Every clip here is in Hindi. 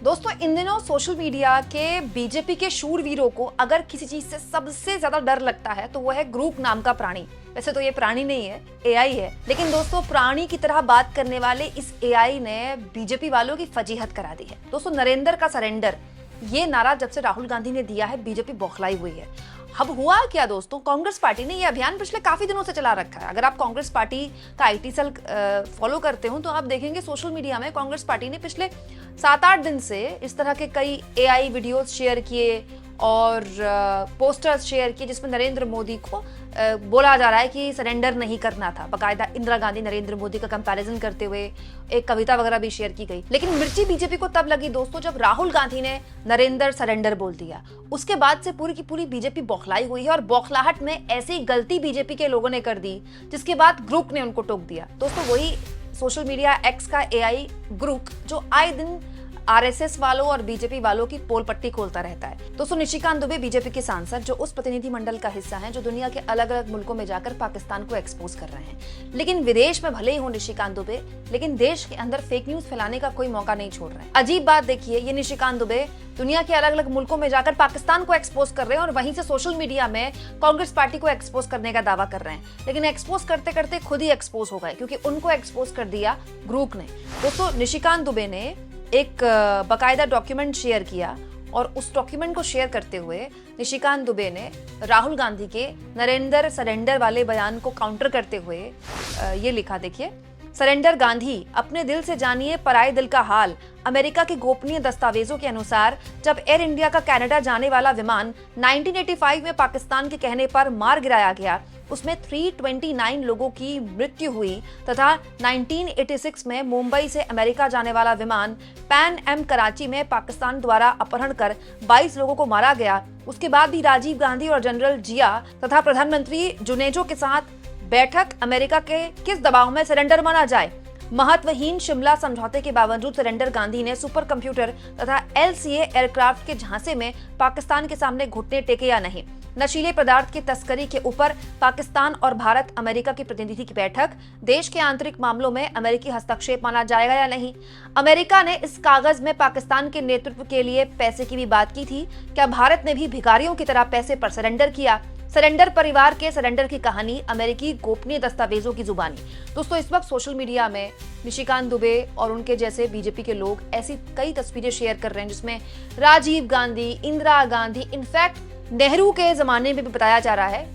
दोस्तों इन दिनों सोशल मीडिया के बीजेपी के शूरवीरों को अगर किसी चीज से सबसे ज्यादा डर लगता है तो वो है ग्रुप नाम का प्राणी। वैसे तो ये प्राणी नहीं है, एआई है, लेकिन दोस्तों प्राणी की तरह बात करने वाले इस एआई ने बीजेपी वालों की फजीहत करा दी है। दोस्तों नरेंद्र का सरेंडर, ये नारा जब से राहुल गांधी ने दिया है बीजेपी बौखलाई हुई है। अब हुआ क्या दोस्तों, कांग्रेस पार्टी ने ये अभियान पिछले काफी दिनों से चला रखा है। अगर आप कांग्रेस पार्टी का आईटी सेल फॉलो करते हो तो आप देखेंगे सोशल मीडिया में कांग्रेस पार्टी ने पिछले 7-8 दिन से इस तरह के कई एआई वीडियोस शेयर किए और पोस्टर्स शेयर किए जिसमें नरेंद्र मोदी को बोला जा रहा है कि सरेंडर नहीं करना था। बाकायदा इंदिरा गांधी नरेंद्र मोदी का कंपैरिजन करते हुए एक कविता वगैरह भी शेयर की गई। लेकिन मिर्ची बीजेपी को तब लगी दोस्तों जब राहुल गांधी ने नरेंद्र सरेंडर बोल दिया। उसके बाद से पूरी की पूरी बीजेपी बौखलाई हुई है और बौखलाहट में ऐसी गलती बीजेपी के लोगों ने कर दी जिसके बाद ग्रुप ने उनको टोक दिया। दोस्तों वही सोशल मीडिया एक्स का एआई ग्रुप जो आए दिन आरएसएस वालों और बीजेपी वालों की पोल पट्टी खोलता रहता है। दोस्तों निशिकांत दुबे बीजेपी के सांसद जो उस प्रतिनिधिमंडल का हिस्सा हैं जो दुनिया के अलग अलग मुल्कों में जाकर पाकिस्तान को एक्सपोज कर रहे हैं। लेकिन विदेश में भले ही हो निशिकांत दुबे, लेकिन देश के अंदर फेक न्यूज फैलाने का कोई मौका नहीं छोड़ रहे हैं। अजीब बात देखिए, ये निशिकांत दुबे दुनिया के अलग अलग मुल्कों में जाकर पाकिस्तान को एक्सपोज कर रहे हैं और वहीं से सोशल मीडिया में कांग्रेस पार्टी को एक्सपोज करने का दावा कर रहे हैं। लेकिन एक्सपोज करते करते खुद ही एक्सपोज हो गए क्योंकि उनको एक्सपोज कर दिया ग्रुप ने। दोस्तों निशिकांत दुबे ने एक बकायदा डॉक्यूमेंट शेयर किया और उस डॉक्यूमेंट को शेयर करते हुए निशिकांत दुबे ने राहुल गांधी के नरेंद्र सरेंडर वाले बयान को काउंटर करते हुए ये लिखा, देखिए, सरेंडर गांधी, अपने दिल से जानिए पराए दिल का हाल। अमेरिका के गोपनीय दस्तावेजों के अनुसार जब एयर इंडिया का कनाडा जाने वाला विमान 1985 में पाकिस्तान के कहने पर मार गिराया गया, उसमें 329 लोगों की मृत्यु हुई तथा 1986 में मुंबई से अमेरिका जाने वाला विमान पैन एम कराची में पाकिस्तान द्वारा अपहरण कर 22 लोगों को मारा गया। उसके बाद भी राजीव गांधी और जनरल जिया तथा प्रधानमंत्री जुनेजो के साथ बैठक, अमेरिका के किस दबाव में सरेंडर माना जाए। महत्वहीन शिमला समझौते के बावजूद सरेंडर गांधी ने सुपर कंप्यूटर तथा एलसीए एयरक्राफ्ट के झांसे में पाकिस्तान के सामने घुटने टेके या नहीं। नशीले पदार्थ की तस्करी के ऊपर पाकिस्तान और भारत अमेरिका की प्रतिनिधि की बैठक, देश के आंतरिक मामलों में अमेरिकी हस्तक्षेप माना जाएगा या नहीं। अमेरिका ने इस कागज में पाकिस्तान के नेतृत्व के लिए पैसे की भी बात की थी। क्या भारत ने भी भिखारियों की तरह पैसे पर सरेंडर किया। सरेंडर परिवार के सरेंडर की कहानी अमेरिकी गोपनीय दस्तावेजों की जुबानी। दोस्तों इस वक्त सोशल मीडिया में निशिकांत दुबे और उनके जैसे बीजेपी के लोग ऐसी कई तस्वीरें शेयर कर रहे हैं जिसमें राजीव गांधी, इंदिरा गांधी, इनफैक्ट नेहरू के जमाने में भी बताया जा रहा है,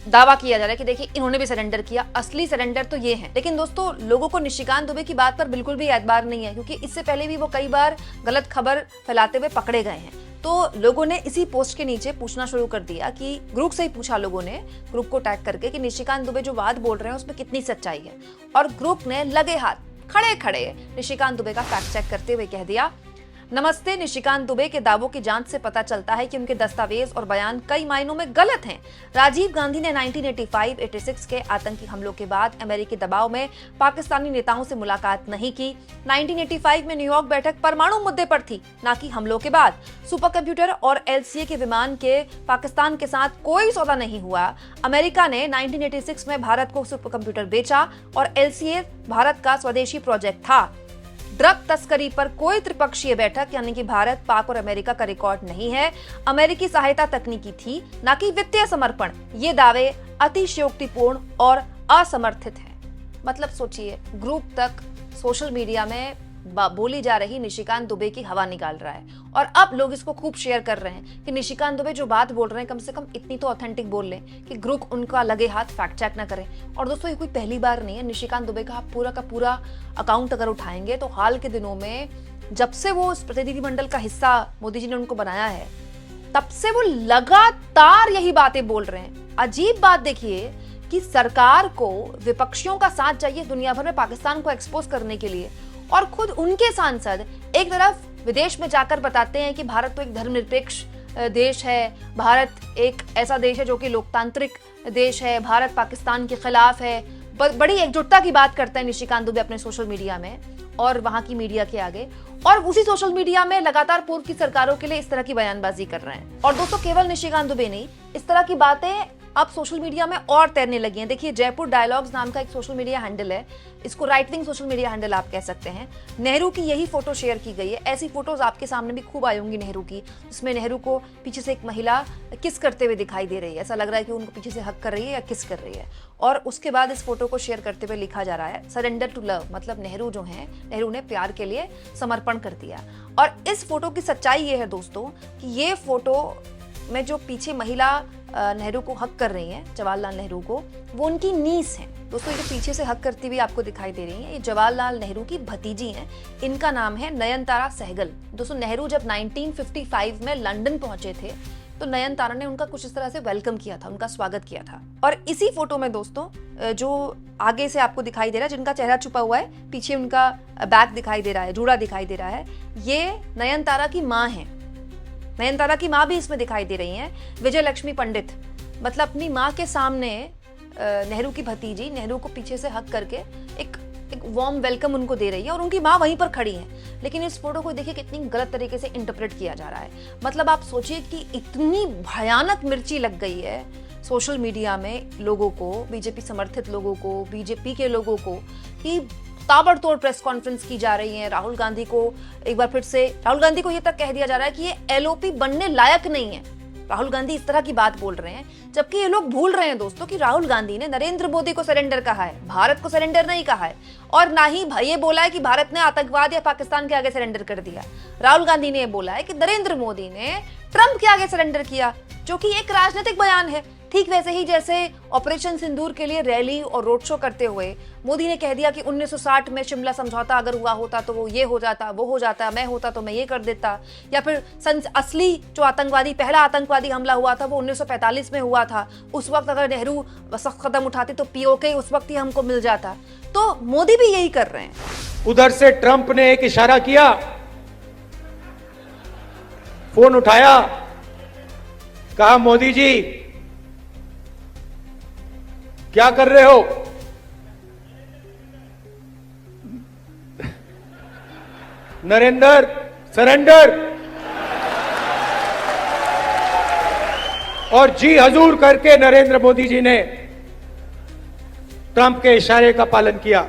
दावा किया जा रहा है कि देखिए इन्होंने भी सरेंडर किया, असली सरेंडर तो ये है। लेकिन दोस्तों लोगों को निशिकांत दुबे की बात पर बिल्कुल भी एतबार नहीं है क्योंकि इससे पहले भी वो कई बार गलत खबर फैलाते हुए पकड़े गए हैं। तो लोगों ने इसी पोस्ट के नीचे पूछना शुरू कर दिया कि ग्रुप से ही पूछा लोगों ने, ग्रुप को टैग करके, कि निशिकांत दुबे जो बात बोल रहे हैं उसमें कितनी सच्चाई है। और ग्रुप ने लगे हाथ खड़े खड़े निशिकांत दुबे का फैक्ट चेक करते हुए कह दिया, नमस्ते, निशिकांत दुबे के दावों की जांच से पता चलता है कि उनके दस्तावेज और बयान कई मायनों में गलत हैं। राजीव गांधी ने 1985-86 के आतंकी हमलों के बाद अमेरिकी दबाव में पाकिस्तानी नेताओं से मुलाकात नहीं की। 1985 में न्यूयॉर्क बैठक परमाणु मुद्दे पर थी, ना कि हमलों के बाद। सुपर कंप्यूटर और एलसीए के विमान के पाकिस्तान के साथ कोई सौदा नहीं हुआ। अमेरिका ने 1986 में भारत को सुपर कंप्यूटर बेचा और एलसीए भारत का स्वदेशी प्रोजेक्ट था। ड्रग तस्करी पर कोई त्रिपक्षीय बैठक यानी कि भारत, पाक और अमेरिका का रिकॉर्ड नहीं है। अमेरिकी सहायता तकनीकी थी, ना कि वित्तीय समर्पण। ये दावे अतिशयोक्तिपूर्ण और असमर्थित हैं। मतलब सोचिए, ग्रुप तक सोशल मीडिया में बोली जा रही निशिकांत दुबे की हवा निकाल रहा है और अब लोग इसको खूब शेयर कर रहे हैं कि निशिकांत दुबे जो बात बोल रहे हैं कम से कम इतनी तो ऑथेंटिक बोल लें कि ग्रुप उनका लगे हाथ फैक्ट चेक ना करें। और दोस्तों ये कोई पहली बार नहीं है। निशिकांत दुबे का पूरा का पूरा अकाउंट अगर उठाएंगे तो हाल के दिनों में जब से वो इस प्रतिनिधिमंडल का हिस्सा मोदी जी ने उनको बनाया है तब से वो लगातार यही बातें बोल रहे हैं। अजीब बात देखिए कि सरकार को विपक्षियों का साथ चाहिए दुनिया भर में पाकिस्तान को एक्सपोज करने के लिए, और खुद उनके सांसद एक तरफ विदेश में जाकर बताते हैं कि भारत तो एक धर्मनिरपेक्ष देश है, भारत एक ऐसा देश है जो कि लोकतांत्रिक देश है, भारत पाकिस्तान के खिलाफ है। बड़ी एकजुटता की बात करते हैं निशिकांत दुबे अपने सोशल मीडिया में और वहां की मीडिया के आगे, और उसी सोशल मीडिया में लगातार पूर्व की सरकारों के लिए इस तरह की बयानबाजी कर रहे हैं। और दोस्तों केवल निशिकांत दुबे नहीं, इस तरह की बातें अब सोशल मीडिया में और तैरने लगी हैं। देखिए, जयपुर डायलॉग्स नाम का एक सोशल मीडिया हैंडल है, इसको right wing social media handle आप कह सकते हैं। नेहरू की यही फोटो शेयर की गई है। ऐसी फोटोज आपके सामने भी खूब आई होंगी नेहरू की, जिसमें नेहरू को पीछे से एक महिला किस करते हुए दिखाई दे रही है। ऐसा लग रहा है कि उनको पीछे से हक कर रही है या किस कर रही है। और उसके बाद इस फोटो को शेयर करते हुए लिखा जा रहा है सरेंडर टू लव, मतलब नेहरू जो है, नेहरू ने प्यार के लिए समर्पण कर दिया। और इस फोटो की सच्चाई ये है दोस्तों कि ये फोटो में जो पीछे महिला नेहरू को हक कर रही हैं, जवाहरलाल नेहरू को, वो उनकी नीस हैं। दोस्तों, ये जो पीछे से हक करती हुई आपको दिखाई दे रही हैं, ये जवाहरलाल नेहरू की भतीजी हैं। इनका नाम है नयनतारा सहगल। दोस्तों, नेहरू जब 1955 में लंदन पहुंचे थे तो नयनतारा ने उनका कुछ इस तरह से वेलकम किया था, उनका स्वागत किया था। और इसी फोटो में दोस्तों जो आगे से आपको दिखाई दे रहा है, जिनका चेहरा छुपा हुआ है, पीछे उनका बैग दिखाई दे रहा है, जूड़ा दिखाई दे रहा है, ये नयनतारा की माँ है। नयनतारा की माँ भी इसमें दिखाई दे रही हैं, विजय लक्ष्मी पंडित। मतलब अपनी माँ के सामने नेहरू की भतीजी नेहरू को पीछे से हक करके एक वार्म वेलकम उनको दे रही है और उनकी माँ वहीं पर खड़ी है। लेकिन इस फोटो को देखिए कितनी गलत तरीके से इंटरप्रेट किया जा रहा है। मतलब आप सोचिए कि इतनी भयानक मिर्ची लग गई है सोशल मीडिया में लोगों को, बीजेपी समर्थित लोगों को, बीजेपी के लोगों को, कि ताबड़तोड़ प्रेस कॉन्फ्रेंस की जा रही है। राहुल गांधी को एक बार फिर से राहुल गांधी को ये तक कह दिया जा रहा है कि ये एलओपी बनने लायक नहीं है। राहुल गांधी इस तरह की बात बोल रहे हैं, जबकि ये लोग भूल रहे हैं दोस्तों कि राहुल गांधी ने नरेंद्र मोदी को सरेंडर कहा है, भारत को सरेंडर नहीं कहा है। और ना ही ये बोला है कि भारत ने आतंकवाद या पाकिस्तान के आगे सरेंडर कर दिया। राहुल गांधी ने बोला है कि नरेंद्र मोदी ने ट्रंप के आगे सरेंडर किया, जो कि एक राजनीतिक बयान है। ठीक वैसे ही जैसे ऑपरेशन सिंदूर के लिए रैली और रोड शो करते हुए मोदी ने कह दिया कि 1960 में शिमला समझौता अगर हुआ होता तो वो ये हो जाता, वो हो जाता, मैं होता तो मैं ये कर देता। या फिर असली जो पहला आतंकवादी हमला हुआ था वो 1945 में हुआ था, उस वक्त अगर नेहरू सख्त कदम उठाते तो पीओके उस वक्त ही हमको मिल जाता। तो मोदी भी यही कर रहे हैं। उधर से ट्रंप ने एक इशारा किया, फोन उठाया, कहा मोदी जी क्या कर रहे हो? नरेंद्र सरेंडर। और जी हजूर करके नरेंद्र मोदी जी ने ट्रंप के इशारे का पालन किया।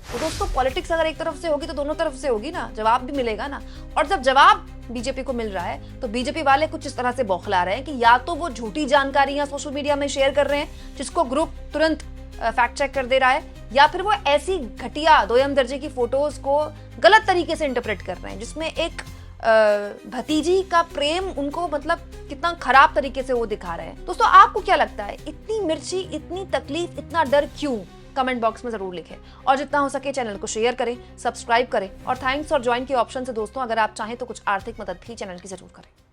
तो दोस्तों, पॉलिटिक्स अगर एक तरफ से होगी तो दोनों तरफ से होगी ना, जवाब भी मिलेगा ना। और जब जवाब बीजेपी को मिल रहा है तो बीजेपी वाले कुछ इस तरह से बौखला रहे हैं कि या तो वो झूठी जानकारियां सोशल मीडिया में शेयर कर रहे हैं जिसको ग्रुप तुरंत फैक्ट चेक कर दे रहा है, या फिर वो ऐसी घटिया दोयम दर्जे की फोटोज को गलत तरीके से इंटरप्रेट कर रहे हैं जिसमें एक भतीजी का प्रेम उनको मतलब कितना खराब तरीके से वो दिखा रहे हैं। दोस्तों, आपको क्या लगता है, इतनी मिर्ची, इतनी तकलीफ, इतना डर क्यों? कमेंट बॉक्स में जरूर लिखें और जितना हो सके चैनल को शेयर करें, सब्सक्राइब करें और थैंक्स और ज्वाइन के ऑप्शन से दोस्तों अगर आप चाहें तो कुछ आर्थिक मदद भी चैनल की जरूर करें।